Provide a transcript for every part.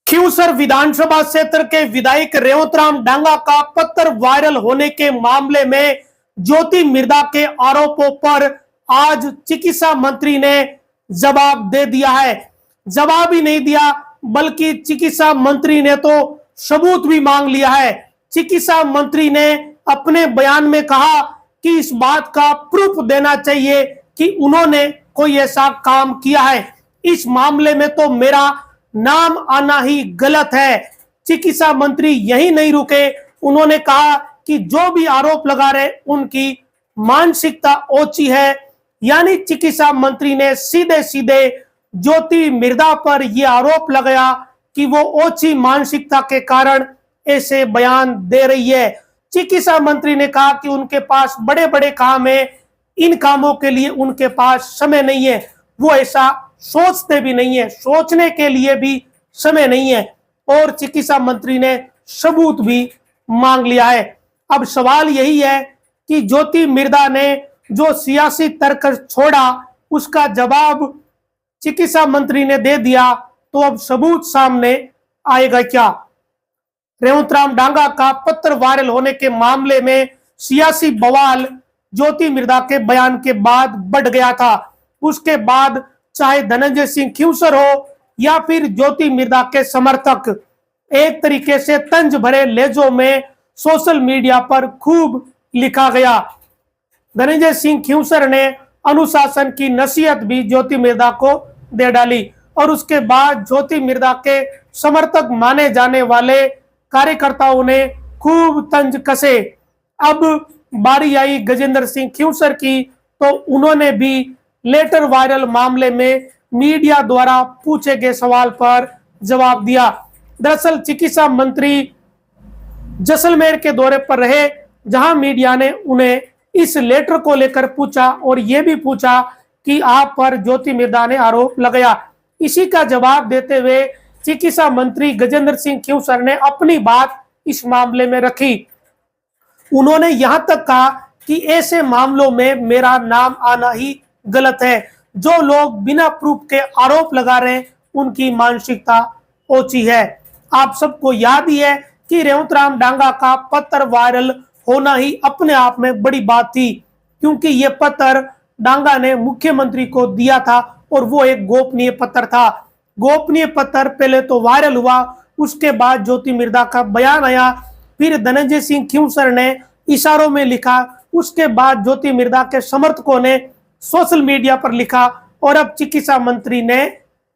खींवसर विधानसभा क्षेत्र के विधायक रेवतराम डांगा का पत्र वायरल होने के मामले में ज्योति मिर्धा के आरोपों पर आज चिकित्सा मंत्री ने जवाब दे दिया है। जवाब ही नहीं दिया बल्कि चिकित्सा मंत्री ने तो सबूत भी मांग लिया है। चिकित्सा मंत्री ने अपने बयान में कहा कि इस बात का प्रूफ देना चाहिए कि उन्होंने कोई ऐसा काम किया है। इस मामले में तो मेरा नाम आना ही गलत है। चिकित्सा मंत्री यही नहीं रुके, उन्होंने कहा कि जो भी आरोप लगा रहे उनकी मानसिकता ओछी है। यानी चिकित्सा मंत्री ने सीधे सीधे ज्योति मिर्धा पर यह आरोप लगाया कि वो ओछी मानसिकता के कारण ऐसे बयान दे रही है। चिकित्सा मंत्री ने कहा कि उनके पास बड़े बड़े काम है, इन कामों के लिए उनके पास समय नहीं है, वो ऐसा सोचते भी नहीं है, सोचने के लिए भी समय नहीं है। और चिकित्सा मंत्री ने सबूत भी मांग लिया है। अब सवाल यही है कि ज्योति मिर्धा ने जो सियासी तर्क छोड़ा उसका जवाब चिकित्सा मंत्री ने दे दिया, तो अब सबूत सामने आएगा क्या? रेवतराम डांगा का पत्र वायरल होने के मामले में सियासी बवाल ज्योति मिर्धा के बयान के बाद बढ़ गया था। उसके बाद चाहे धनंजय सिंह खींवसर हो या फिर ज्योति मिर्धा के समर्थक एक तरीके से तंज भरे लहजों में सोशल मीडिया पर खूब लिखा गया। धनंजय सिंह खींवसर ने अनुशासन की नसीहत भी ज्योति मिर्धा को दे डाली और उसके बाद ज्योति मिर्धा के समर्थक माने जाने वाले कार्यकर्ताओं ने खूब तंज कसे। अब बारी आई गजेंद्र सिंह खींवसर की, तो उन्होंने भी लेटर वायरल मामले में मीडिया द्वारा पूछे गए सवाल पर जवाब दिया। दरअसल चिकित्सा मंत्री जैसलमेर के दौरे पर रहे, जहां मीडिया ने उन्हें इस लेटर को लेकर पूछा और यह भी पूछा कि आप पर ज्योति मिर्धा ने आरोप लगाया। इसी का जवाब देते हुए चिकित्सा मंत्री गजेंद्र सिंह खींवसर ने अपनी बात इस मामले में रखी। उन्होंने यहां तक कहा कि ऐसे मामलों में मेरा नाम आना ही गलत है। जो लोग बिना प्रूफ के आरोप लगा रहे हैं उनकी मानसिकता ओछी है। आप सबको याद ही है कि रेवतराम डांगा का पत्र वायरल होना ही अपने आप में बड़ी बात थी, क्योंकि यह पत्र डांगा ने मुख्यमंत्री को दिया था और वो एक गोपनीय पत्र था। गोपनीय पत्र पहले तो वायरल हुआ, उसके बाद ज्योति मिर्धा का बयान आया, फिर धनंजय सिंह खींवसर ने इशारों में लिखा, उसके बाद ज्योति मिर्धा के समर्थकों ने सोशल मीडिया पर लिखा और अब चिकित्सा मंत्री ने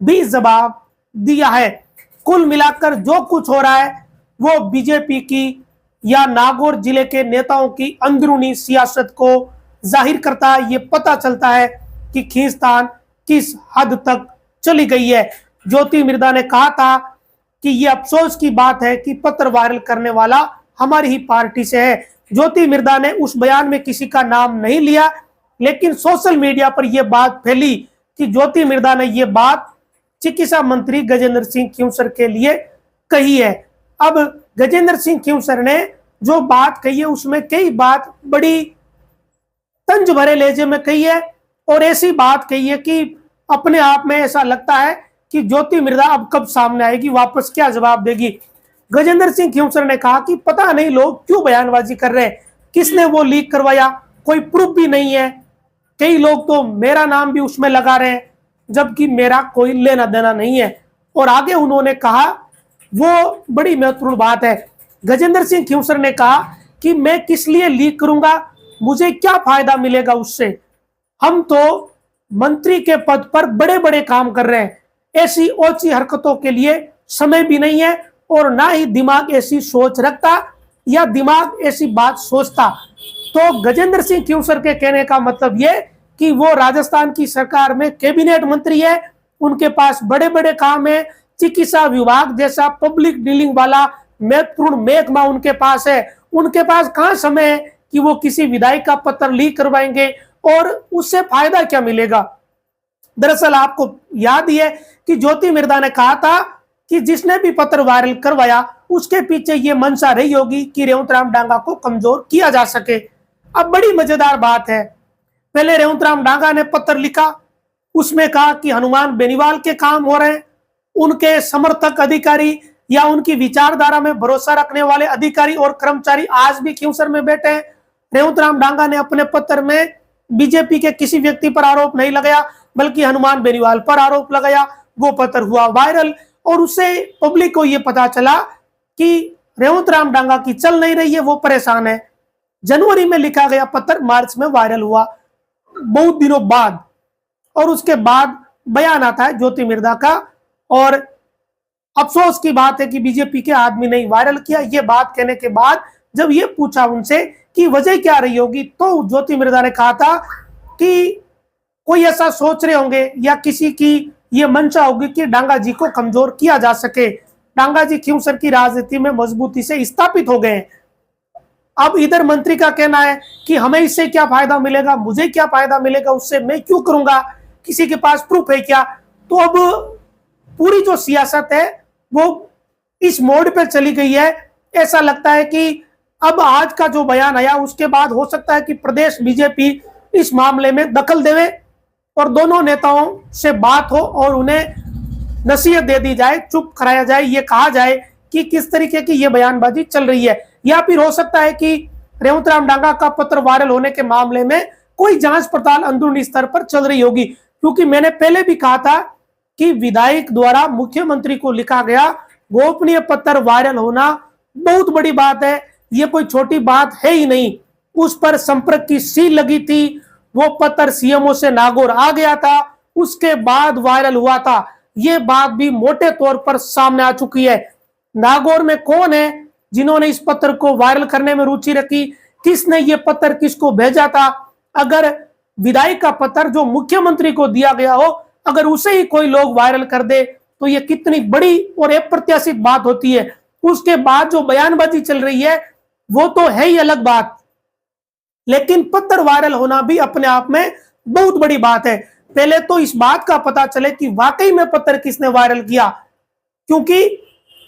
भी जवाब दिया है। कुल मिलाकर जो कुछ हो रहा है वो बीजेपी की या नागौर जिले के नेताओं की अंदरूनी सियासत को जाहिर करता है। ये पता चलता है कि खींचतान किस हद तक चली गई है। ज्योति मिर्धा ने कहा था कि ये अफसोस की बात है कि पत्र वायरल करने वाला हमारी ही पार्टी से है। ज्योति मिर्धा ने उस बयान में किसी का नाम नहीं लिया, लेकिन सोशल मीडिया पर यह बात फैली कि ज्योति मिर्धा ने यह बात चिकित्सा मंत्री गजेंद्र सिंह खींवसर के लिए कही है। अब गजेंद्र सिंह खींवसर ने जो बात कही है उसमें कई बात बड़ी तंज भरे लहजे में कही है और ऐसी बात कही है कि अपने आप में ऐसा लगता है कि ज्योति मिर्धा अब कब सामने आएगी, वापस क्या जवाब देगी। गजेंद्र सिंह खींवसर ने कहा कि पता नहीं लोग क्यों बयानबाजी कर रहे हैं, किसने वो लीक करवाया, कोई प्रूफ भी नहीं है। कई लोग तो मेरा नाम भी उसमें लगा रहे हैं जबकि मेरा कोई लेना देना नहीं है। और आगे उन्होंने कहा, वो बड़ी महत्वपूर्ण बात है, गजेंद्र सिंह खींवसर ने कहा कि मैं किस लिए लीक करूंगा, मुझे क्या फायदा मिलेगा उससे। हम तो मंत्री के पद पर बड़े बड़े काम कर रहे हैं, ऐसी ओछी हरकतों के लिए समय भी नहीं है और ना ही दिमाग ऐसी सोच रखता या दिमाग ऐसी बात सोचता। तो गजेंद्र सिंह खींवसर के कहने का मतलब ये कि वो राजस्थान की सरकार में कैबिनेट मंत्री है, उनके पास बड़े बड़े काम है, चिकित्सा विभाग जैसा पब्लिक डीलिंग वाला महत्वपूर्ण महकमा उनके पास है। उनके पास कहां समय है कि वो किसी विधायक का पत्र लीक करवाएंगे और उससे फायदा क्या मिलेगा। दरअसल आपको याद ही है कि ज्योति मिर्धा ने कहा था कि जिसने भी पत्र वायरल करवाया उसके पीछे ये मंशा रही होगी कि रेवतराम डांगा को कमजोर किया जा सके। अब बड़ी मजेदार बात है, पहले रेवतराम डांगा ने पत्र लिखा, उसमें कहा कि हनुमान बेनीवाल के काम हो रहे हैं, उनके समर्थक अधिकारी या उनकी विचारधारा में भरोसा रखने वाले अधिकारी और कर्मचारी आज भी खींवसर में बैठे हैं। रेवंत राम डांगा ने अपने पत्र में बीजेपी के किसी व्यक्ति पर आरोप नहीं लगाया, बल्कि हनुमान बेनीवाल पर आरोप लगाया। वो पत्र हुआ वायरल और उससे पब्लिक को यह पता चला कि रेवंत राम डांगा की चल नहीं रही है, वो परेशान है। जनवरी में लिखा गया पत्र मार्च में वायरल हुआ बहुत दिनों बाद, और उसके बाद बयान आता है ज्योति मिर्धा का। और अफसोस की बात है कि बीजेपी के आदमी ने वायरल किया। ये बात कहने के बाद जब ये पूछा उनसे कि वजह क्या रही होगी, तो ज्योति मिर्धा ने कहा था कि कोई ऐसा सोच रहे होंगे या किसी की ये मंशा होगी कि डांगा जी को कमजोर किया जा सके। डांगा जी खींवसर की राजनीति में मजबूती से स्थापित हो गए हैं। अब इधर मंत्री का कहना है कि हमें इससे क्या फायदा मिलेगा, मुझे क्या फायदा मिलेगा, उससे मैं क्यों करूंगा, किसी के पास प्रूफ है क्या। तो अब पूरी जो सियासत है वो इस मोड पे चली गई है। ऐसा लगता है कि अब आज का जो बयान आया उसके बाद हो सकता है कि प्रदेश बीजेपी इस मामले में दखल देवे और दोनों नेताओं से बात हो और उन्हें नसीहत दे दी जाए, चुप कराया जाए, ये कहा जाए कि किस तरीके की ये बयानबाजी चल रही है। या फिर हो सकता है कि रेवंत राम डांगा का पत्र वायरल होने के मामले में कोई जांच पड़ताल अंदरूनी स्तर पर चल रही होगी, क्योंकि मैंने पहले भी कहा था कि विधायक द्वारा मुख्यमंत्री को लिखा गया गोपनीय पत्र वायरल होना बहुत बड़ी बात है। ये कोई छोटी बात है ही नहीं। उस पर संपर्क की सील लगी थी, वो पत्र सीएमओ से नागौर आ गया था, उसके बाद वायरल हुआ था। ये बात भी मोटे तौर पर सामने आ चुकी है। नागौर में कौन है जिन्होंने इस पत्र को वायरल करने में रुचि रखी, किसने ये पत्र किसको भेजा था। अगर विधायक का पत्र जो मुख्यमंत्री को दिया गया हो, अगर उसे ही कोई लोग वायरल कर दे तो ये कितनी बड़ी और अप्रत्याशित बात होती है। उसके बाद जो बयानबाजी चल रही है वो तो है ही अलग बात, लेकिन पत्र वायरल होना भी अपने आप में बहुत बड़ी बात है। पहले तो इस बात का पता चले कि वाकई में पत्र किसने वायरल किया, क्योंकि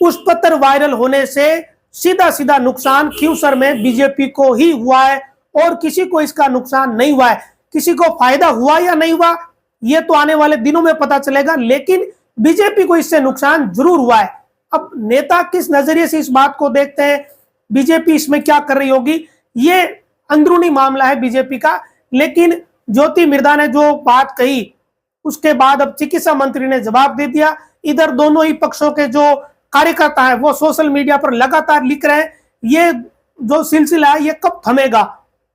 उस पत्र वायरल होने से सीधा सीधा नुकसान खींवसर में बीजेपी को ही हुआ है और किसी को इसका नुकसान नहीं हुआ है। किसी को फायदा हुआ या नहीं हुआ ये तो आने वाले दिनों में पता चलेगा, लेकिन बीजेपी को इससे नुकसान जरूर हुआ है। अब नेता किस नजरिए से इस बात को देखते हैं, बीजेपी इसमें क्या कर रही होगी, ये अंदरूनी मामला है बीजेपी का। लेकिन ज्योति मिर्धा ने जो बात कही उसके बाद अब चिकित्सा मंत्री ने जवाब दे दिया। इधर दोनों ही पक्षों के जो कार्यकर्ता है वो सोशल मीडिया पर लगातार लिख रहे हैं। ये जो सिलसिला है ये कब थमेगा,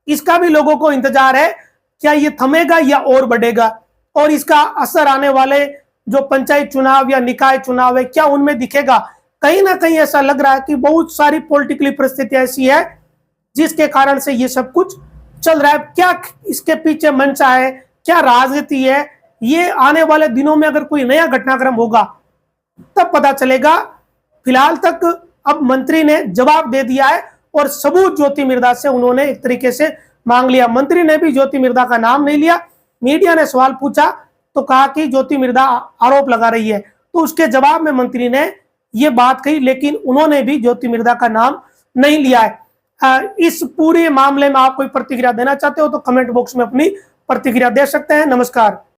इसका भी लोगों को इंतजार है। क्या ये थमेगा या और बढ़ेगा, और इसका असर आने वाले जो पंचायत चुनाव या निकाय चुनाव है क्या उनमें दिखेगा। कहीं ना कहीं ऐसा लग रहा है कि बहुत सारी पॉलिटिकली परिस्थिति ऐसी है जिसके कारण से ये सब कुछ चल रहा है। क्या इसके पीछे मंशा है, क्या राजनीति है, ये आने वाले दिनों में अगर कोई नया घटनाक्रम होगा तब पता चलेगा। फिलहाल तक अब मंत्री ने जवाब दे दिया है और सबूत ज्योति मिर्धा से उन्होंने एक तरीके से मांग लिया। मंत्री ने भी ज्योति मिर्धा का नाम नहीं लिया। मीडिया ने सवाल पूछा तो कहा कि ज्योति मिर्धा आरोप लगा रही है, तो उसके जवाब में मंत्री ने ये बात कही, लेकिन उन्होंने भी ज्योति मिर्धा का नाम नहीं लिया है। इस पूरे मामले में आप कोई प्रतिक्रिया देना चाहते हो तो कमेंट बॉक्स में अपनी प्रतिक्रिया दे सकते हैं। नमस्कार।